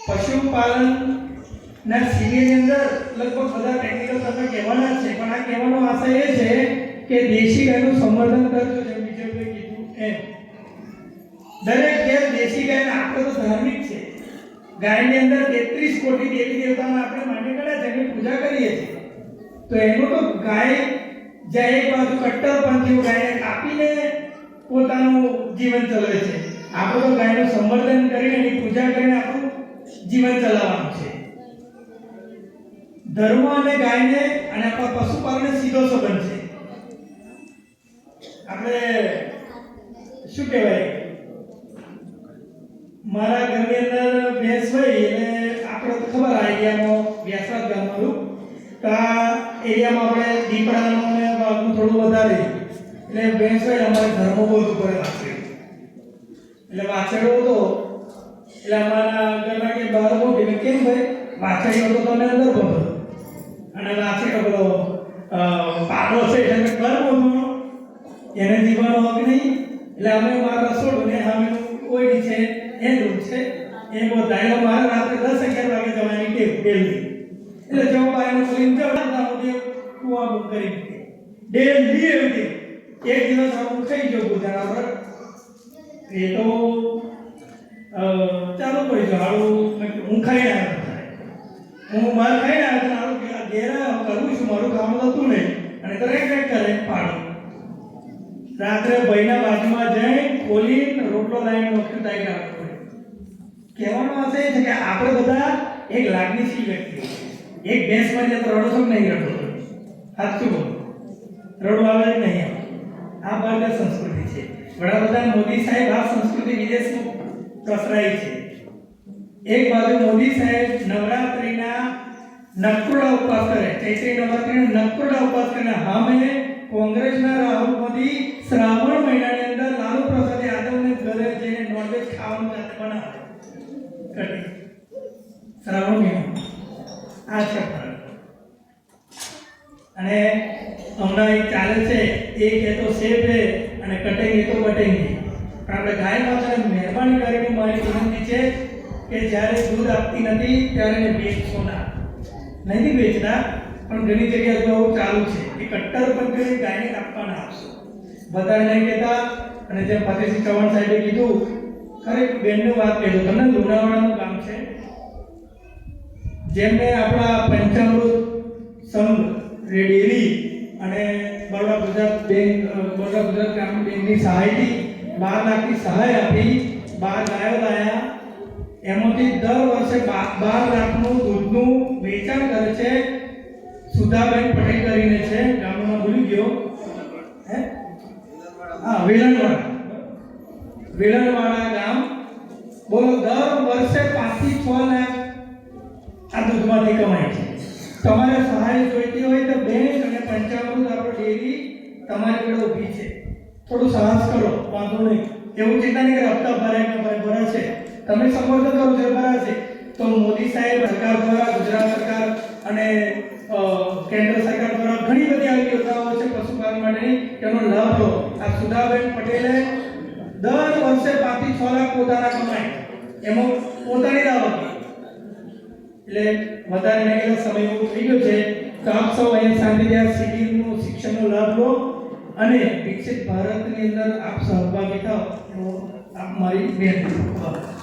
પશુપાલન ના સીરીની અંદર લગભગ બધા ટેકનિકલ તમે કહેવાના છે, પણ આ કહેવાનો આશય એ છે કે દેશી ગાયનું સંવર્ધન કરજો, જેમ બીજેપીએ કીધું એમ. દરેક ઘેર દેશી ગાયને આપણે તો ધાર્મિક છે, ગાયની અંદર 33 કોટી દેવી દેવતાના આપણે માટે કર્યા છે, એની પૂજા કરીએ છીએ. તો એનું તો ગાય જ્યાં એક બાજુ કટ્ટરપંથીઓ ગાયને કાપીને પોતાનું જીવન ચલાવે છે, આપણે તો ગાયનું સંવર્ધન કરીને એની પૂજા કરીને આપણું જીવન ચલાવવાનું છે. ધર્મ અને ગાયને અને આપણા પશુપાલનને સીધો સંબંધ છે. આપણે શું કહેવાય, મારા ઘરની અંદર ભેંસ હોય એટલે આપણે તો ખબર આ એરિયામાં વ્યાસરાજ ગામમાં તો આ એરિયામાં આપણે દીપડાનું ને વાઘનું થોડું વધારે એટલે ભેંસ હોય અમારે ઘરમાં બહુ ઉપર વાછરડો, એટલે વાછરડો હતો એટલે અમારા ઘરના કે બહાર બહુ કેમ ભાઈ વાછરડો તો તમે અંદર બોલો અને વાછરડો પેલો પાડો છે એટલે ઘર બોલવાનો એને જીવવાનો હક નહીં, એટલે અમે મારા રસોડું ને સામેનું ઓયડી છે એ રૂમ છે એ બોલતા મારે રાત્રે 10-11 વાગે જવાની ટેવ ડેલી, એટલે જો બાયનો બોલીને જવાના હું કુવા બુક કરી ડેલી એવી એક દિવસ હું ખાઈ ગયો ગુજારા પર એ તો ચાલુ કરી દો હારું હું ખાઈને આવ્યો, હું બહાર ખાઈને આવ્યો હારું ઘેરા કરું છું, મારું કામ હતું નહીં અને દરેક કરે પાડું. રાત્રે ભાઈના બાજુમાં જઈ ખોલીને રોટલો લાવીને વખત તાઈ કાઢવો પડે. કહેવાનો અર્થ એ છે કે આપણે બધા એક લાગણીશીલ વ્યક્તિઓ, એક ભેંસ માં તો રડો છો નહીં રડો, સાચું બોલો રડો આવે જ નહીં. આ ભારતીય સંસ્કૃતિ છે. વડાપ્રધાન મોદી સાહેબ આ સંસ્કૃતિ વિદેશમાં પ્રસરાઈ છે. એક બાજુ મોદી સાહેબ નવરાત્રિના નકુડા ઉપવાસ કરે, ચૈત્રી નવરાત્રિના નકુડા ઉપવાસ કરે, સામે કોંગ્રેસના રાહુલ મોદી શ્રાવણ મહિનાની અંદર લાલુ પ્રસાદ યાદવને ઘરે જઈને નોનવેજ ખાવાનું જાતે બનાવે કરી શ્રાવણ મહિનો આ છે. અને હમણાં એક ચાલે છે એક એ તો સેફ છે અને કટેંગે તો બટેંગે. પણ આપણે ગાય માતાને મહેરબાની કરીને મારી વિનંતી છે કે જ્યારે દૂધ આપતી નથી ત્યારે એને વેચશો ના, નથી વેચતા, પણ ઘણી જગ્યાએ તો આવું ચાલુ છે કે કટ્ટરપંથી ગાયને કાપવાના આપશો, વધારે નહીં કહેતા. અને જેમ ફતેહસિંહ ચૌહાણ સાહેબે કીધું ખરેખર બેનનું વાત કહેજો, તમને લુણાવાડાનું કામ છે જેમને આપણા પંચામૃત સંઘ ડેરી અને બરોડા ગુજરાત બેંક, બરોડા ગુજરાત ગ્રામીણ બેંકની સહાયથી 12 લાખની સહાય આપી 12 ગાયો લાયા, એમાંથી દર વર્ષે 12 લાખનું દૂધનું વેચાણ કરે છે. સુધાબેન પટેલ કરીને છે, ગામમાં ભૂલી ગયો હે હા વેલણવાડા ગામ, બોલો દર વર્ષે 5 થી 6 લાખ આ દૂધમાંથી કમાય છે. તમારે સહાય જોઈતી હોય તો બેંક અને પંચામૃત આપણો ડેરી તમારી જોડે ઊભી છે, થોડું સાહસ કરો, વાંધો નહીં. એવું ચિંતા નહીં કે હપ્તા ભરાશે, તમે સમર્થન કરો છો ભરાશે. તો મોદી સાહેબ સરકાર દ્વારા, ગુજરાત સરકાર અને કેન્દ્ર સરકાર દ્વારા ઘણી બધી આવી યોજનાઓ છે પશુપાલન માટેની, તેનો લાભ લો. આ સુધાબેન પટેલે દર વર્ષે 5 થી 6 લાખ પોતાના કમાય, એમાં પોતાની દાવા એટલે વધારે નહીં સમય એવો થઈ ગયો છે. તો આપ સૌ અહીંયા શાંતિથી શિબિરનું શિક્ષણનો લાભ લો અને વિકસિત ભારતની અંદર આપ સહભાગી થાઓ, આપ મારી વિનંતી.